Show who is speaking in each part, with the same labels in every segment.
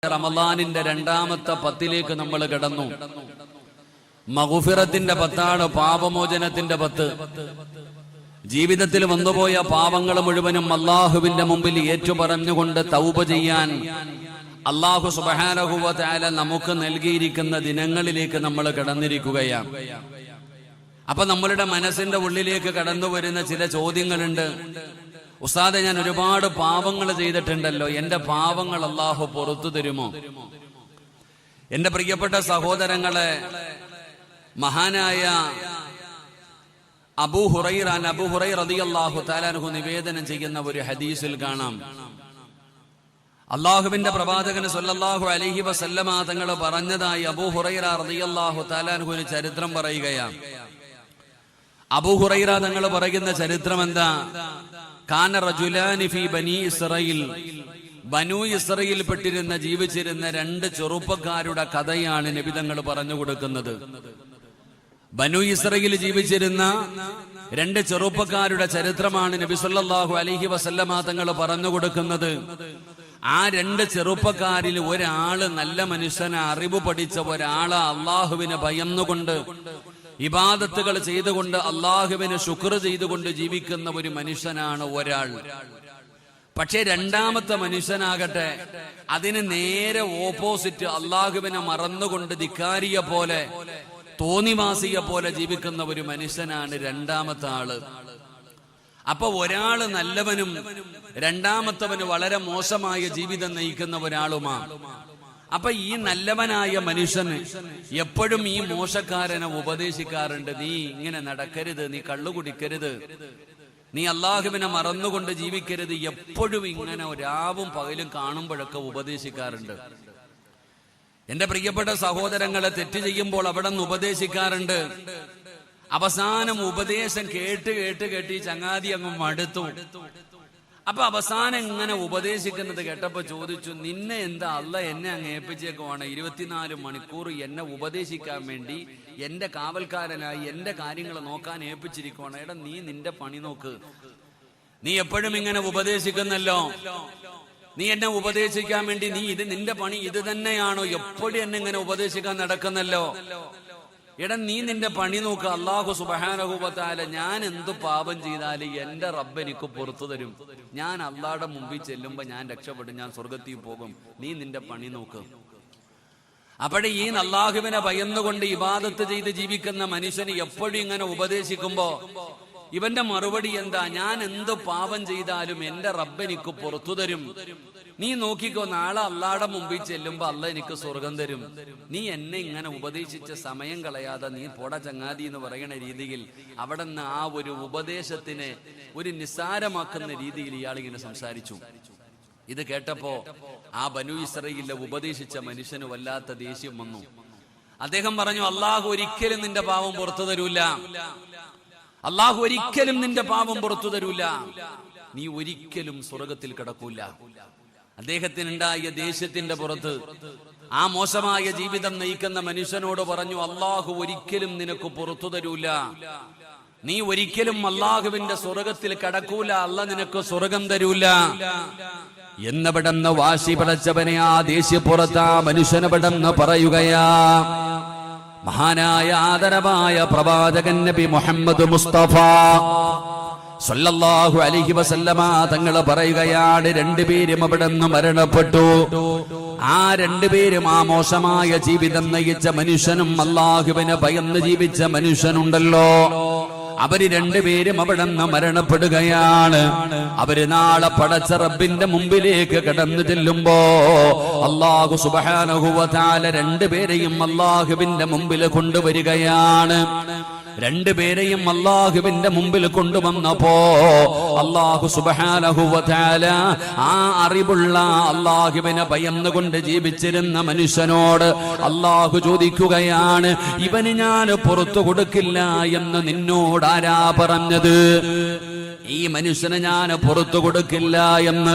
Speaker 1: റമളാനിന്റെ രണ്ടാമത്തെ പത്തിലേക്ക് നമ്മൾ കടന്നു. മഗ്ഫിറത്തിന്റെ പത്താണ്, പാപമോചനത്തിന്റെ പത്ത്. ജീവിതത്തിൽ വന്നുപോയ പാപങ്ങൾ മുഴുവനും അള്ളാഹുവിന്റെ മുമ്പിൽ ഏറ്റുപറഞ്ഞുകൊണ്ട് തൗബ ചെയ്യാൻ അള്ളാഹു സുബ്ഹാനഹു വ തആല നമുക്ക് നൽകിയിരിക്കുന്ന ദിനങ്ങളിലേക്ക് നമ്മൾ കടന്നിരിക്കുകയാണ്. അപ്പൊ നമ്മളുടെ മനസ്സിന്റെ ഉള്ളിലേക്ക് കടന്നു വരുന്ന ചില ചോദ്യങ്ങളുണ്ട്. ഉസ്താദെ, ഞാൻ ഒരുപാട് പാപങ്ങൾ ചെയ്തിട്ടുണ്ടല്ലോ, എന്റെ പാപങ്ങൾ അള്ളാഹു പുറത്തു തരുമോ? എന്റെ പ്രിയപ്പെട്ട സഹോദരങ്ങളെ, മഹാനായ അബൂ ഹുറൈറ റളിയല്ലാഹു തആല അൻഹു നിവേദനം ചെയ്യുന്ന ഒരു ഹദീസിൽ കാണാം, അള്ളാഹുവിന്റെ പ്രവാചകൻ സല്ലല്ലാഹു അലൈഹി വസല്ലമ തങ്ങൾ പറഞ്ഞതായി അബൂ ഹുറൈറ റളിയല്ലാഹു തആല അൻഹുവിന് ചരിത്രം പറയുകയാണ്. അബൂ ഹുറൈറ തങ്ങൾ പറയുന്ന ചരിത്രം എന്താ? കാന റജുലാനി ഫീ ബനി ഇസ്രായീൽ, ബനു ഇസ്രായേൽ പെട്ടിരുന്ന ജീവിച്ചിരുന്ന രണ്ട് ചെറുപ്പക്കാരുടെ കഥയാണ് നബി തങ്ങൾ പറഞ്ഞു കൊടുക്കുന്നത്. ബനു ഇസ്രായേൽ ജീവിച്ചിരുന്ന രണ്ട് ചെറുപ്പക്കാരുടെ ചരിത്രമാണ് നബി സല്ലല്ലാഹു അലൈഹി വസല്ലമ തങ്ങൾ പറഞ്ഞു കൊടുക്കുന്നത്. ആ രണ്ട് ചെറുപ്പക്കാരിൽ ഒരാള് നല്ല മനുഷ്യനെ, അറിവ് പഠിച്ച ഒരാള്, അള്ളാഹുവിനെ ഭയന്നുകൊണ്ട് ഇബാദത്തുകൾ ചെയ്തുകൊണ്ട് അള്ളാഹുവിന് ശുക്ർ ചെയ്തുകൊണ്ട് ജീവിക്കുന്ന ഒരു മനുഷ്യനാണ് ഒരാൾ. പക്ഷെ രണ്ടാമത്തെ മനുഷ്യനാകട്ടെ അതിന് നേരെ ഓപ്പോസിറ്റ്, അള്ളാഹുവിനെ മറന്നുകൊണ്ട് ധിക്കാരിയെ പോലെ, തോന്നിവാസിയെ പോലെ ജീവിക്കുന്ന ഒരു മനുഷ്യനാണ് രണ്ടാമത്തെ ആള്. അപ്പൊ ഒരാള് നല്ലവനും രണ്ടാമത്തവന് വളരെ മോശമായ ജീവിതം നയിക്കുന്ന ഒരാളുമാണ്. അപ്പൊ ഈ നല്ലവനായ മനുഷ്യന് എപ്പോഴും ഈ മോശക്കാരനെ ഉപദേശിക്കാറുണ്ട്. നീ ഇങ്ങനെ നടക്കരുത്, നീ കള്ളു കുടിക്കരുത്, നീ അള്ളാഹുവിനെ മറന്നുകൊണ്ട് ജീവിക്കരുത്. എപ്പോഴും ഇങ്ങനെ രാവും പകലും കാണുമ്പോഴൊക്കെ ഉപദേശിക്കാറുണ്ട്. എന്റെ പ്രിയപ്പെട്ട സഹോദരങ്ങളെ, തെറ്റ് ചെയ്യുമ്പോൾ അവിടെ നിന്ന് ഉപദേശിക്കാറുണ്ട്. അവസാനം ഉപദേശം കേട്ട് കേട്ട് കേട്ട് ഈ ചങ്ങാതി അങ്ങ് മടുത്തു. അപ്പൊ അവസാനം ഇങ്ങനെ ഉപദേശിക്കുന്നത് കേട്ടപ്പോ ചോദിച്ചു, നിന്നെ എന്താ അല്ല എന്നെ അങ്ങ് ഏൽപ്പിച്ചേക്കുവാണ് 24 മണിക്കൂർ എന്നെ ഉപദേശിക്കാൻ വേണ്ടി, എന്റെ കാവൽക്കാരനായി എന്റെ കാര്യങ്ങൾ നോക്കാൻ ഏൽപ്പിച്ചിരിക്കുവാണ്. എടാ, നീ നിന്റെ പണി നോക്ക്. നീ എപ്പോഴും ഇങ്ങനെ ഉപദേശിക്കുന്നല്ലോ, നീ എന്നെ ഉപദേശിക്കാൻ വേണ്ടി ഇത് നിന്റെ പണി ഇത് തന്നെയാണോ? എപ്പോഴും എന്നെ ഇങ്ങനെ ഉപദേശിക്കാൻ നടക്കുന്നല്ലോ. എടാ, നീ നിന്റെ പണി നോക്ക്. അല്ലാഹു സുബ്ഹാനഹു വ തആല ഞാൻ എന്ത് പാപം ചെയ്താലും എന്റെ റബ്ബ് എനിക്ക് പുറത്തു തരും. ഞാൻ അള്ളാഹുടെ മുമ്പിൽ ചെല്ലുമ്പോ ഞാൻ രക്ഷപ്പെടും, ഞാൻ സ്വർഗത്തിൽ പോകും. നീ നിന്റെ പണി നോക്ക്. അപ്പോഴേ ഈ അള്ളാഹുവിനെ ഭയന്നുകൊണ്ട് ഇബാദത്ത് ചെയ്ത് ജീവിക്കുന്ന മനുഷ്യന് എപ്പോഴും ഇങ്ങനെ ഉപദേശിക്കുമ്പോ ഇവന്റെ മറുപടി എന്താ? ഞാൻ എന്ത് പാപം ചെയ്താലും എന്റെ റബ്ബ് എനിക്ക് പുറത്തു തരും. നീ നോക്കിക്കോ, നാളെ അള്ളാഹുടെ മുമ്പിൽ ചെല്ലുമ്പോ അല്ല എനിക്ക് സ്വർഗം തരും. നീ എന്നെ ഇങ്ങനെ ഉപദേശിച്ച സമയം കളയാതെ നീ പോടാ ചങ്ങാതി എന്ന് പറയുന്ന രീതിയിൽ അവിടെ നിന്ന് ആ ഒരു ഉപദേശത്തിനെ ഒരു നിസ്സാരമാക്കുന്ന രീതിയിൽ ഇയാൾ ഇങ്ങനെ സംസാരിച്ചു. ഇത് കേട്ടപ്പോ ആ ബനു ഇസ്രായേലിലെ ഉപദേശിച്ച മനുഷ്യന് വല്ലാത്ത ദേഷ്യം വന്നു. അദ്ദേഹം പറഞ്ഞു, അള്ളാഹു ഒരിക്കലും നിന്റെ പാപം പുറത്തു തരൂല, അള്ളാഹു ഒരിക്കലും നിന്റെ പാപം പുറത്തു തരൂല, നീ ഒരിക്കലും സ്വർഗത്തിൽ കിടക്കൂല. അദ്ദേഹത്തിനുണ്ടായ ദേഷ്യത്തിന്റെ പുറത്ത് ആ മോശമായ ജീവിതം നയിക്കുന്ന മനുഷ്യനോട് പറഞ്ഞു, അള്ളാഹു ഒരിക്കലും നിനക്ക് പുറത്തു തരൂല, നീ ഒരിക്കലും അള്ളാഹുവിന്റെ സ്വർഗത്തിൽ കടക്കൂല, അല്ല നിനക്ക് സ്വർഗം തരൂല എന്നവിടെന്ന് വാശി പടച്ചവനെ ആ ദേഷ്യപ്പുറത്ത് ആ മനുഷ്യനവിടെന്ന് പറയുകയാ. മഹാനായ ആദരവായ പ്രവാചകൻ നബി മുഹമ്മദ് മുസ്തഫ സല്ലല്ലാഹു അലൈഹി വസല്ലമ തങ്ങൾ പറയുകയാണ്, രണ്ടുപേരും അവിടെ നിന്ന് മരണപ്പെട്ടു. ആ രണ്ടുപേരും ആ മോശമായ ജീവിതം നയിച്ച മനുഷ്യനും അല്ലാഹുവിനെ ഭയന്ന് ജീവിച്ച മനുഷ്യനുണ്ടല്ലോ, അവര് രണ്ടുപേരും അവിടെ നിന്ന് മരണപ്പെടുകയാണ്. അവര് നാളെ പടച്ച റബ്ബിന്റെ മുമ്പിലേക്ക് കടന്നു ചെല്ലുമ്പോ അല്ലാഹു സുബ്ഹാനഹു വ തആല രണ്ടുപേരെയും അല്ലാഹുവിന്റെ മുമ്പിൽ കൊണ്ടുവരികയാണ്. രണ്ടുപേരെയും അല്ലാഹുവിന്റെ മുമ്പിൽ കൊണ്ടുവന്നപ്പോ അല്ലാഹു സുബ്ഹാനഹു വ തആല ആ അറിവുള്ള അല്ലാഹുവിനെ ഭയന്നുകൊണ്ട് ജീവിച്ചിരുന്ന മനുഷ്യനോട് അല്ലാഹു ചോദിക്കുകയാണ്, ഇവന് ഞാൻ പുറത്തു കൊടുക്കില്ല എന്ന് നിന്നോട് ആരാ പറഞ്ഞത്? ഈ മനുഷ്യന് ഞാൻ പുറത്തു കൊടുക്കില്ല എന്ന്,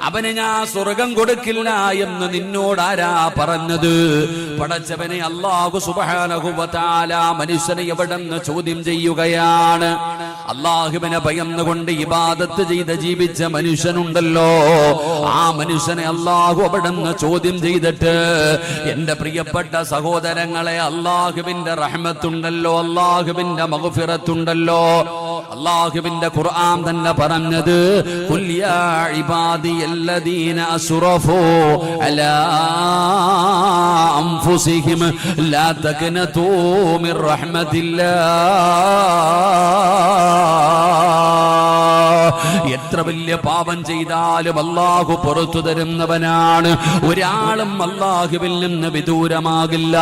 Speaker 1: അവന് ഞാൻ സ്വർഗം കൊടുക്കില്ല എന്ന് നിന്നോട് ആരാ പറഞ്ഞത്? പടച്ചവനെ അല്ലാഹു സുബ്ഹാനഹു വ തആല മനുഷ്യനെ എവിടെന്ന് ചോദ്യം ചെയ്യുകയാണ്. അള്ളാഹുവിനെ ഭയന്നുകൊണ്ട് ഇബാദത്ത് ചെയ്ത് ജീവിച്ച മനുഷ്യനുണ്ടല്ലോ, ആ മനുഷ്യനെ അള്ളാഹു അവിടുന്ന് ചോദ്യം ചെയ്തിട്ട്, എന്റെ പ്രിയപ്പെട്ട സഹോദരങ്ങളെ, അള്ളാഹുവിന്റെ റഹ്മത്തുണ്ടല്ലോ, അള്ളാഹുവിന്റെ മഗ്ഫിറത്തുണ്ടല്ലോ. അള്ളാഹുവിന്റെ ഖുർആൻ തന്നെ പറഞ്ഞത്, ഖുൽ യാ ഇബാദിയല്ലദീന അസ്റഫൂ അലാ അൻഫുസിഹിം ലാ തഖ്നതൂ മിർ റഹ്മത്തില്ലാഹ്. എത്ര വലിയ പാപം ചെയ്താലും അള്ളാഹു പുറത്തു തരുന്നവനാണ്. ഒരാളും അള്ളാഹുവിൽ നിന്ന് വിദൂരമാകില്ല.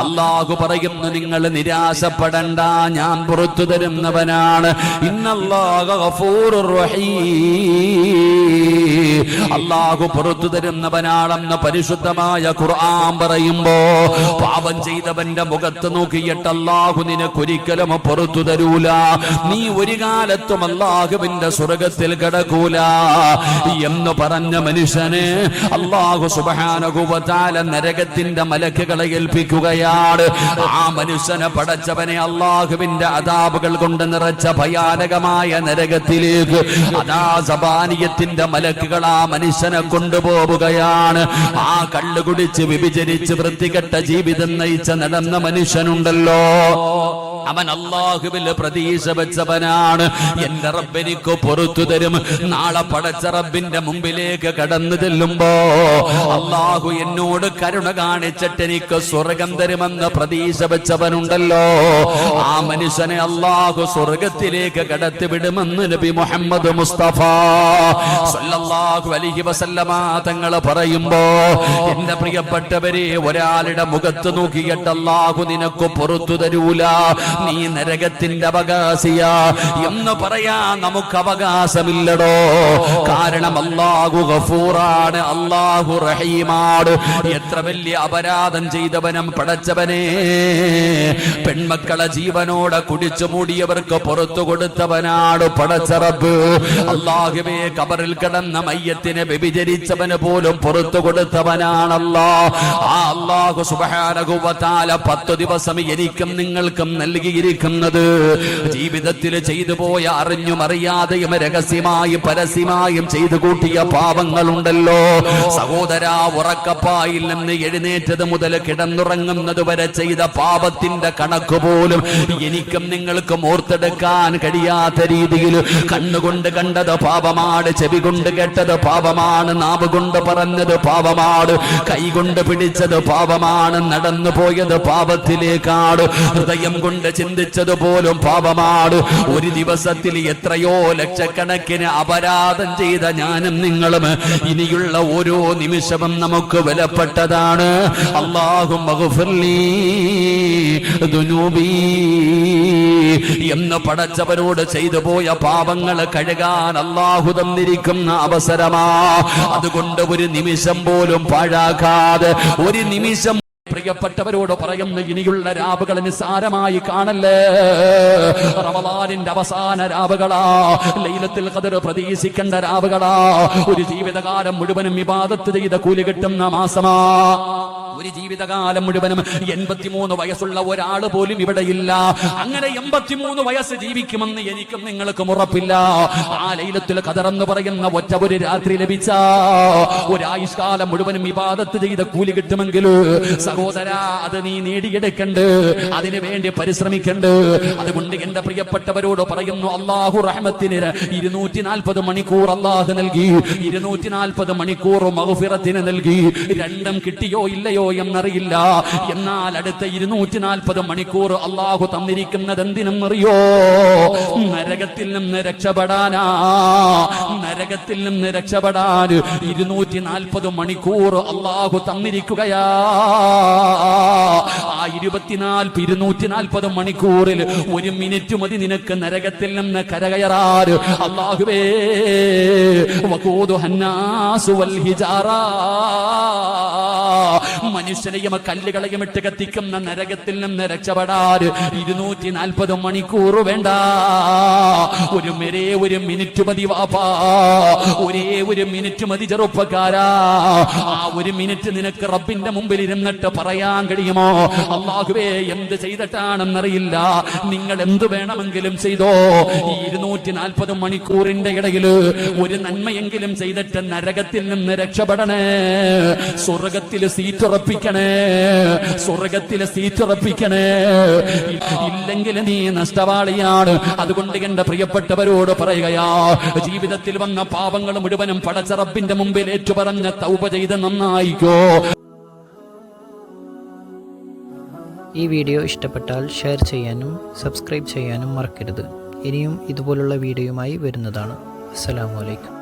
Speaker 1: അള്ളാഹു പറയുന്നു, നിങ്ങൾ നിരാശപ്പെടണ്ട, ഞാൻ പുറത്തു തരുന്നവനാണ്. ഇന്നല്ലാഹ ഗഫൂറുർ റഹീം. അള്ളാഹു പുറത്തു തരുന്നവനാണെന്ന് പരിശുദ്ധമായ ഖുർആൻ പറയുമ്പോ, പാപം ചെയ്തവന്റെ മുഖത്ത് നോക്കിയിട്ട് അള്ളാഹു നിനക്കൊരിക്കലും പുറത്തു തരൂല. നീ ഒരു കാലത്തും അള്ളാഹുവിന്റെ സ്വർഗത്തിൽ കിടക്കൂല എന്ന് പറഞ്ഞ മനുഷ്യന് അള്ളാഹു സുബ്ഹാനഹു വ തആല നരകത്തിന്റെ മലക്കുകളെ ഏൽപ്പിക്കുകയാണ്. ആ മനുഷ്യനെ പടച്ചവനെ അള്ളാഹുവിന്റെ അദാബുകൾ കൊണ്ട് നിറച്ച ഭയാനകമായ നരകത്തിലേക്ക് അതാ സബാനിയത്തിന്റെ മലക്കുകൾ ആ മനുഷ്യനെ കൊണ്ടുപോവുകയാണ്. ആ കള്ളു കുടിച്ച് വിഭജിച്ച് വൃത്തികെട്ട ജീവിതം നയിച്ച നടന്ന മനുഷ്യനുണ്ടല്ലോ, അവൻ അല്ലാഹുവിൽ പ്രതീക്ഷ വെച്ചവനാണ്. എന്റെ റബ്ബെനിക്ക് പുറത്തു തരും. നാളെ പടച്ച റബ്ബിന്റെ മുമ്പിലേക്ക് കടന്നു ചെല്ലുമ്പോ അല്ലാഹു എന്നോട് കരുണ കാണിച്ചിട്ട് എനിക്ക് സ്വർഗം തരുമെന്ന് പ്രതീക്ഷ വെച്ചവനുണ്ടല്ലോ, ആ മനുഷ്യനെ അല്ലാഹു സ്വർഗത്തിലേക്ക് കടത്തിവിടുമെന്ന് നബി മുഹമ്മദ് മുസ്തഫ സല്ലല്ലാഹു അലൈഹി വസല്ലമ തങ്ങൾ പറയുമ്പോ, എന്റെ പ്രിയപ്പെട്ടവരെ, ഒരാളുടെ മുഖത്ത് നോക്കിയിട്ട് അല്ലാഹു നിനക്ക് പുറത്തു തരൂല, നീ നരകത്തിന്റെ അവകാശിയാ എന്ന് പറയാ നമുക്ക് അവകാശമില്ലടോ. കാരണം അല്ലാഹു ഗഫൂറാണ്, അല്ലാഹു റഹീമാണ്. എത്ര വലിയ അപരാധം ചെയ്തവനും പടച്ചവനെ, പെൺമക്കളെ ജീവനോടെ കുടിച്ചു മൂടിയവർക്ക് പുറത്തു കൊടുത്തവനാണ് പടച്ച റബ്ബ്. അല്ലാഹുവേ, ഖബറിൽ കിടന്ന മയ്യത്തിനെ വ്യഭിചരിച്ചവന് പോലും പുറത്തു കൊടുത്തവനാണല്ലോ. ആ അല്ലാഹു സുബ്ഹാനഹു വ തആല 10 ദിവസം എനിക്കും നിങ്ങൾക്കും നൽകിയിരിക്കുന്നത് ജീവിതത്തിൽ ചെയ്തു പോയ അറിഞ്ഞും അറിയാതെയും രഹസ്യമായും പരസ്യമായും ചെയ്തു കൂട്ടിയ പാപങ്ങളുണ്ടല്ലോ സഹോദരാ. ഉറക്കപ്പായിൽ നിന്ന് എഴുന്നേറ്റത് മുതൽ കിടന്നുറങ്ങുന്നത് വരെ ചെയ്ത പാപത്തിന്റെ കണക്ക് പോലും എനിക്കും നിങ്ങൾക്കും ഓർത്തെടുക്കാൻ കഴിയാത്ത രീതിയിൽ കണ്ണുകൊണ്ട് കണ്ടത് പാപമാണ്, ചെവി കൊണ്ട് കേട്ടത് പാപമാണ്, നാവ് കൊണ്ട് പറഞ്ഞത് പാപമാണ്, കൈ കൊണ്ട് പിടിച്ചത് പാപമാണ്, നടന്നു പോയത് പാപത്തിലേക്കാണ്, ഹൃദയം കൊണ്ട് ചിന്തിച്ചത് പോലും പാപമാണ്. ഒരു ദിവസത്തിൽ എത്രയോ ലക്ഷക്കണക്കിന് അപരാധം ചെയ്ത ഞാനും നിങ്ങളും ഇനിയുള്ള ഓരോ നിമിഷവും നമുക്ക് വിലപ്പെട്ടതാണ്. അല്ലാഹുമ്മ ഗ്ഫിർലി ദുനൂബി എന്ന് പടച്ചവരോട് ചെയ്തു പോയ പാപങ്ങൾ കഴുകാൻ അല്ലാഹു തന്നിരിക്കുന്ന അവസരമാ. അതുകൊണ്ട് ഒരു നിമിഷം പോലും പാഴാക്കാതെ, ഒരു നിമിഷം പ്രിയപ്പെട്ടവരോട് പറയുന്ന ഇനിയുള്ള രാവുകൾ നിസ്സാരമായി കാണല്ലേ. റമളാനിന്റെ അവസാന രാവുകളാ, ലൈലത്തുൽ ഖദർ പ്രതീക്ഷിക്കേണ്ട രാവുകളാ, ഒരു ജീവിതകാലം മുഴുവനും ഇബാദത്ത് ചെയ്ത കൂലി കിട്ടുന്ന മാസമാ. ഒരു ജീവിതകാലം മുഴുവനും 83 വയസ്സുള്ള ഒരാൾ പോലും ഇവിടെയില്ല. അങ്ങനെ 83 വയസ്സ് ജീവിക്കുമെന്ന് എനിക്കും നിങ്ങൾക്കും ഉറപ്പില്ല. ആ ലൈലത്തുൽ ഖദർ എന്ന് പറയുന്ന ഒറ്റ ഒരു രാത്രി ലഭിച്ച ഒരായുഷ്കാലം മുഴുവനും ഇബാദത്ത് ചെയ്ത കൂലി കിട്ടുമെങ്കിൽ സഹോദരാ, അത് നീ നേടിയെടുക്കണ്ട്, അതിനു വേണ്ടി പരിശ്രമിക്കണ്ട്. അതുകൊണ്ട് എന്റെ പ്രിയപ്പെട്ടവരോട് പറയുന്നു, അല്ലാഹു റഹ്മത്തിന് 240 മണിക്കൂർ അല്ലാഹു നൽകി, 240 മണിക്കൂർ മഗ്ഫിറത്തിന് നൽകി. രണ്ടും കിട്ടിയോ ഇല്ലയോ എന്നറിയില്ല. എന്നാൽ അടുത്ത 240 മണിക്കൂർ അല്ലാഹു തന്നിരിക്കുന്നത് എന്തിനെന്നറിയോ? നരകത്തിൽ നിന്ന് രക്ഷപ്പെടാനാ. നരകത്തിൽ നിന്ന് രക്ഷപ്പെടാൻ 240 മണിക്കൂർ അല്ലാഹു തന്നിരിക്കുകയാ. ആ 240 മണിക്കൂറിൽ 1 മിനിറ്റ് മതി നിനക്ക് നരകത്തിൽ നിന്ന് കരകയറാൻ. അല്ലാഹുവേ, വഖൂദുഹന്നാസു വൽ ഹിജാറ, മനുഷ്യനെയും കല്ലുകളെയും ഇട്ട് കത്തിക്കുന്ന നരകത്തിൽ നിന്ന് രക്ഷപ്പെടാൻ 240 മണിക്കൂർ വേണ്ട. ഒരു മിനിറ്റ് മതി വാപ്പാ, ഒരേ ഒരു മിനിറ്റ് മതി ചെറുപ്പക്കാരാ. ആ ഒരു മിനിറ്റ് നിനക്ക് റബ്ബിന്റെ മുമ്പിൽ ഇരുന്നിട്ട് പറയാൻ കഴിയുമോ, അല്ലാഹുവേ എന്ത് ചെയ്തിട്ടാണെന്നറിയില്ല, നിങ്ങൾ എന്ത് വേണമെങ്കിലും ചെയ്തോ, ഈ 240 മണിക്കൂറിന്റെ ഇടയിൽ ഒരു നന്മയെങ്കിലും ചെയ്തിട്ട് നരകത്തിൽ നിന്ന് രക്ഷപ്പെടണേ, സ്വർഗത്തിൽ സീറ്റ് ഉറപ്പിക്കണേ, സ്വർഗത്തിൽ സീറ്റ് ഉറപ്പിക്കണേ. ഇല്ലെങ്കിൽ നീ നഷ്ടവാളിയാണ്. അതുകൊണ്ട് എന്റെ പ്രിയപ്പെട്ടവരോട് പറയുകയാ, ജീവിതത്തിൽ വന്ന പാപങ്ങൾ മുഴുവനും പടച്ച റബ്ബിന്റെ മുമ്പിൽ ഏറ്റുപറഞ്ഞ തൗബ ചെയ്ത് നന്നായിക്കോ.
Speaker 2: ഈ വീഡിയോ ഇഷ്ടപ്പെട്ടാൽ ഷെയർ ചെയ്യാനും സബ്സ്ക്രൈബ് ചെയ്യാനും മറക്കരുത്. ഇനിയും ഇതുപോലുള്ള വീഡിയോയുമായി വരുന്നതാണ്. അസ്സലാമു അലൈക്കും.